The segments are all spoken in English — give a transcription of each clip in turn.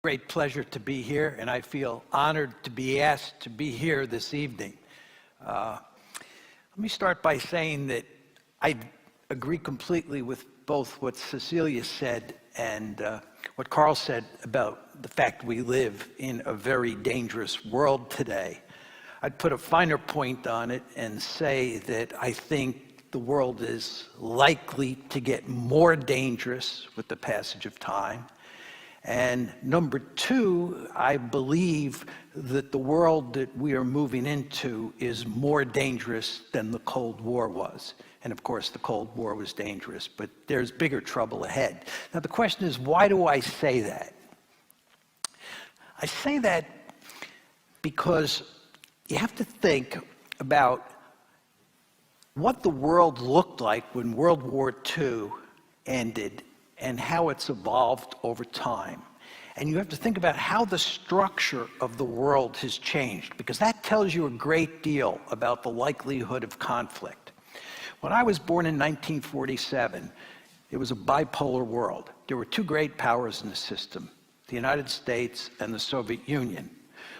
Great pleasure to be here, and I feel honored to be asked to be here this evening. Let me start by saying that I agree completely with both what Cecilia said and what Carl said about the fact we live in a very dangerous world today. I'd put a finer point on it and say that I think the world is likely to get more dangerous with the passage of time. And number two, I believe that the world that we are moving into is more dangerous than the Cold War was. And of course, the Cold War was dangerous, but there's bigger trouble ahead. Now, the question is, why do I say that? I say that because you have to think about what the world looked like when World War II ended and how it's evolved over time. And you have to think about how the structure of the world has changed, because that tells you a great deal about the likelihood of conflict. When I was born in 1947, it was a bipolar world. There were two great powers in the system, the United States and the Soviet Union.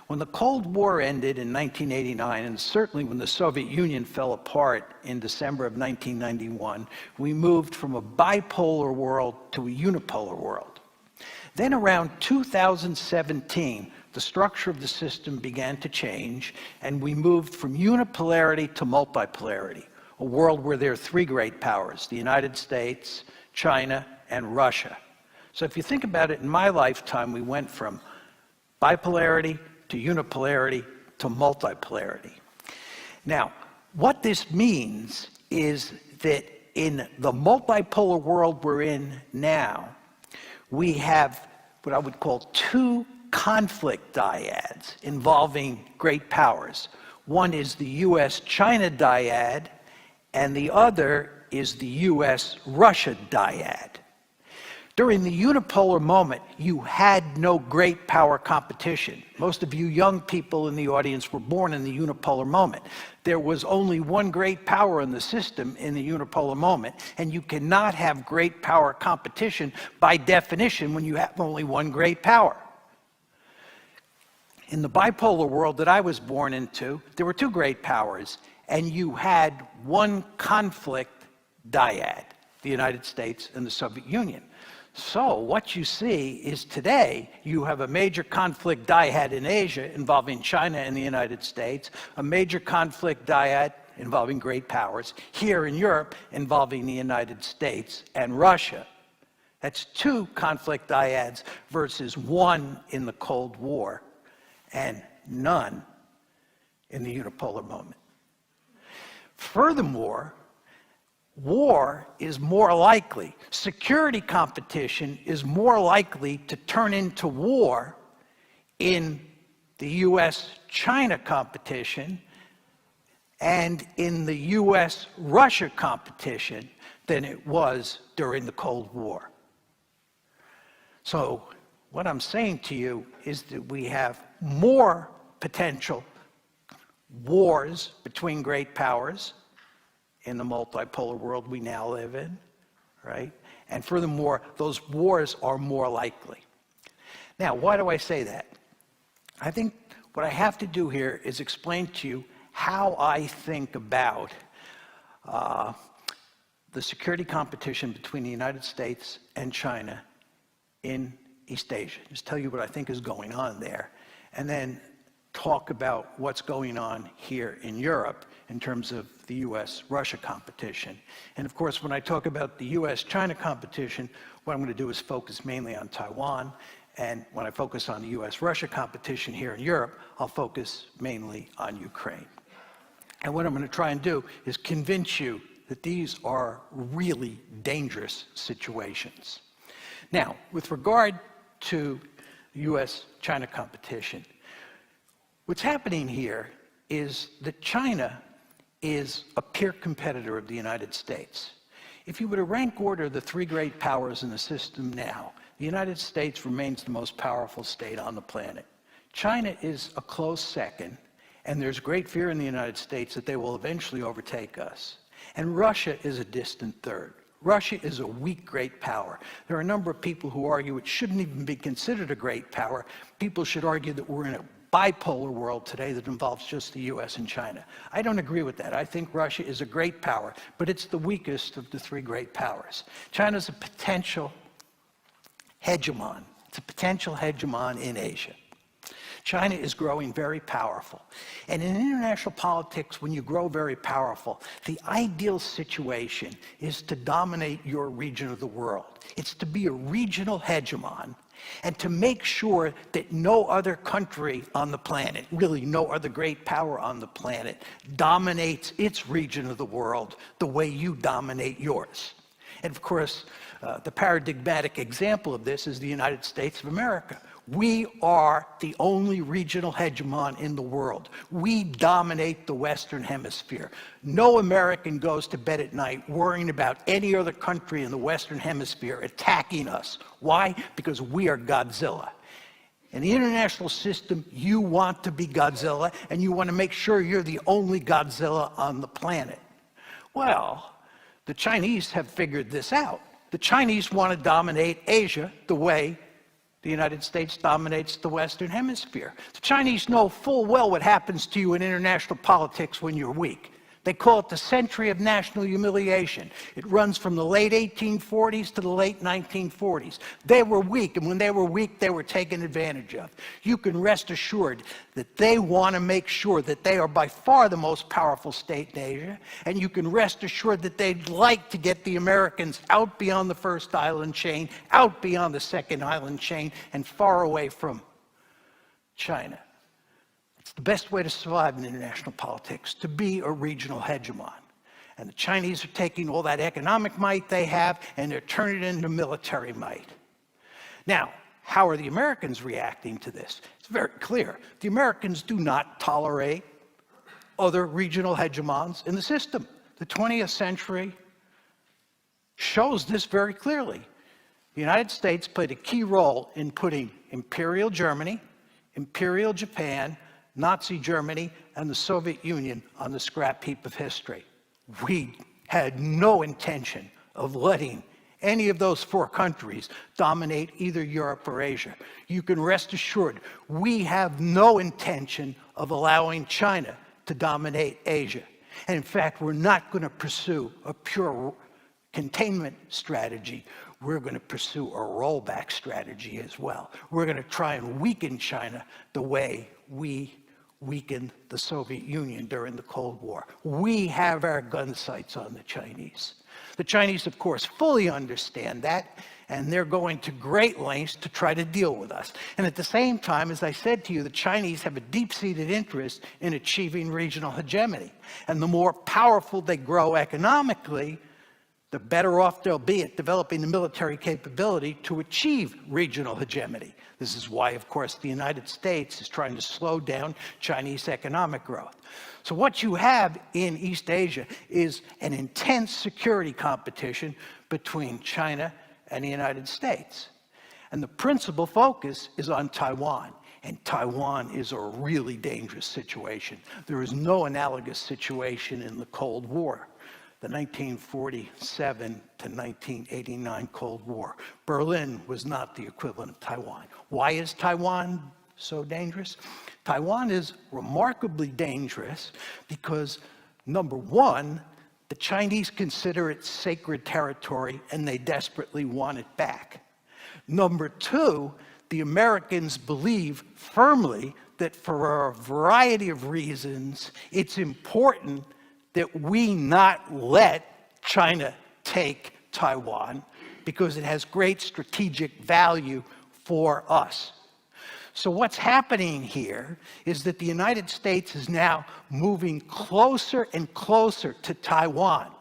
When the Cold War ended in 1989, and certainly when the Soviet Union fell apart in December of 1991, we moved from a bipolar world to a unipolar world. Then around 2017, the structure of the system began to change, and we moved from unipolarity to multipolarity, a world where there are three great powers, the United States, China, and Russia. So if you think about it, in my lifetime, we went from bipolarity to unipolarity to multipolarity. Now, what this means is that in the multipolar world we're in now, we have what I would call two conflict dyads involving great powers. One is the US-China dyad, and the other is the US-Russia dyad. During the unipolar moment, you had no great power competition. Most of you young people in the audience were born in the unipolar moment. There was only one great power in the system in the unipolar moment, and you cannot have great power competition by definition when you have only one great power. In the bipolar world that I was born into, there were two great powers, and you had one conflict dyad, the United States and the Soviet Union. So what you see is today you have a major conflict dyad in Asia involving China and the United States, a major conflict dyad involving great powers here in Europe involving the United States and Russia. That's two conflict dyads versus one in the Cold War and none in the unipolar moment. Furthermore, war is more likely, security competition is more likely to turn into war in the US-China competition and in the US-Russia competition than it was during the Cold War. So what I'm saying to you is that we have more potential wars between great powers in the multipolar world we now live in, right? And furthermore, those wars are more likely. Now, why do I say that? I think what I have to do here is explain to you how I think about the security competition between the United States and China in East Asia. Just tell you what I think is going on there, and then talk about what's going on here in Europe in terms of the US-Russia competition. And of course, when I talk about the US-China competition, what I'm going to do is focus mainly on Taiwan. And when I focus on the US-Russia competition here in Europe, I'll focus mainly on Ukraine. And what I'm going to try and do is convince you that these are really dangerous situations. Now, with regard to the US-China competition, what's happening here is that China is a peer competitor of the United States. If you were to rank order the three great powers in the system now, the United States remains the most powerful state on the planet. China is a close second, and there's great fear in the United States that they will eventually overtake us. And Russia is a distant third. Russia is a weak great power. There are a number of people who argue it shouldn't even be considered a great power. People should argue that we're in a bipolar world today that involves just the US and China. I don't agree with that. I think Russia is a great power, but it's the weakest of the three great powers. China's a potential hegemon. It's a potential hegemon in Asia. China is growing very powerful. And in international politics, when you grow very powerful, the ideal situation is to dominate your region of the world. It's to be a regional hegemon and to make sure that no other country on the planet, really no other great power on the planet, dominates its region of the world the way you dominate yours. And of course, the paradigmatic example of this is the United States of America. We are the only regional hegemon in the world. We dominate the Western Hemisphere. No American goes to bed at night worrying about any other country in the Western Hemisphere attacking us. Why? Because we are Godzilla. In the international system, you want to be Godzilla, and you want to make sure you're the only Godzilla on the planet. Well, the Chinese have figured this out. The Chinese want to dominate Asia the way the United States dominates the Western Hemisphere. The Chinese know full well what happens to you in international politics when you're weak. They call it the century of national humiliation. It runs from the late 1840s to the late 1940s. They were weak, and when they were weak, they were taken advantage of. You can rest assured that they want to make sure that they are by far the most powerful state in Asia, and you can rest assured that they'd like to get the Americans out beyond the first island chain, out beyond the second island chain, and far away from China. It's the best way to survive in international politics, to be a regional hegemon. And the Chinese are taking all that economic might they have and they're turning it into military might. Now, how are the Americans reacting to this? It's very clear. The Americans do not tolerate other regional hegemons in the system. The 20th century shows this very clearly. The United States played a key role in putting Imperial Germany, Imperial Japan, Nazi Germany, and the Soviet Union on the scrap heap of history. We had no intention of letting any of those four countries dominate either Europe or Asia. You can rest assured, we have no intention of allowing China to dominate Asia. And in fact, we're not going to pursue a pure containment strategy. We're going to pursue a rollback strategy as well. We're going to try and weaken China the way we weakened the Soviet Union during the Cold War. We have our gun sights on the Chinese. The Chinese, of course, fully understand that, and they're going to great lengths to try to deal with us. And at the same time, as I said to you, the Chinese have a deep-seated interest in achieving regional hegemony. And the more powerful they grow economically, the better off they'll be at developing the military capability to achieve regional hegemony. This is why, of course, the United States is trying to slow down Chinese economic growth. So what you have in East Asia is an intense security competition between China and the United States. And the principal focus is on Taiwan. And Taiwan is a really dangerous situation. There is no analogous situation in the Cold War. The 1947 to 1989 Cold War. Berlin was not the equivalent of Taiwan. Why is Taiwan so dangerous? Taiwan is remarkably dangerous because, number one, the Chinese consider it sacred territory and they desperately want it back. Number two, the Americans believe firmly that for a variety of reasons, it's important that we not let China take Taiwan because it has great strategic value for us. So what's happening here is that the United States is now moving closer and closer to Taiwan.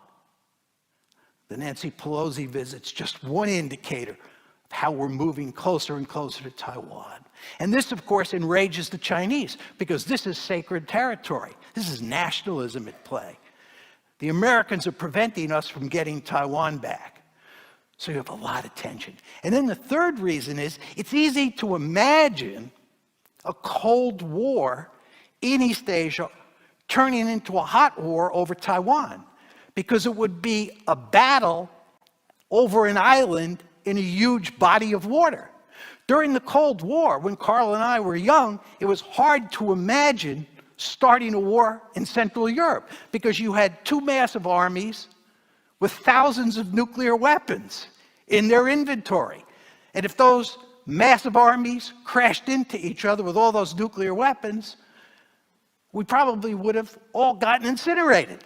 The Nancy Pelosi visit's just one indicator of how we're moving closer and closer to Taiwan. And this, of course, enrages the Chinese because this is sacred territory. This is nationalism at play. The Americans are preventing us from getting Taiwan back. So you have a lot of tension. And then the third reason is it's easy to imagine a Cold War in East Asia turning into a hot war over Taiwan because it would be a battle over an island in a huge body of water. During the Cold War, when Carl and I were young, it was hard to imagine starting a war in Central Europe because you had two massive armies with thousands of nuclear weapons in their inventory. And if those massive armies crashed into each other with all those nuclear weapons, we probably would have all gotten incinerated.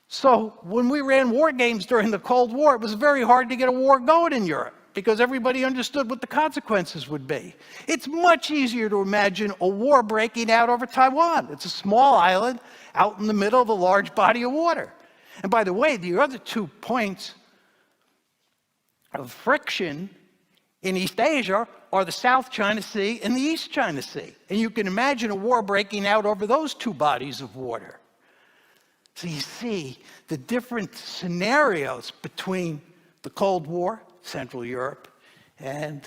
So when we ran war games during the Cold War, it was very hard to get a war going in Europe because everybody understood what the consequences would be. It's much easier to imagine a war breaking out over Taiwan. It's a small island out in the middle of a large body of water. And by the way, the other 2 points of friction in East Asia are the South China Sea and the East China Sea. And you can imagine a war breaking out over those 2 bodies of water. So you see the different scenarios between the Cold War, Central Europe, and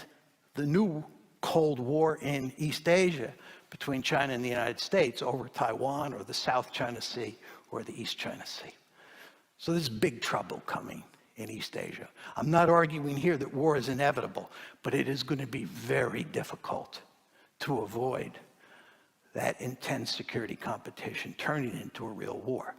the new Cold War in East Asia between China and the United States over Taiwan or the South China Sea or the East China Sea. So there's big trouble coming in East Asia. I'm not arguing here that war is inevitable, but it is going to be very difficult to avoid that intense security competition turning into a real war.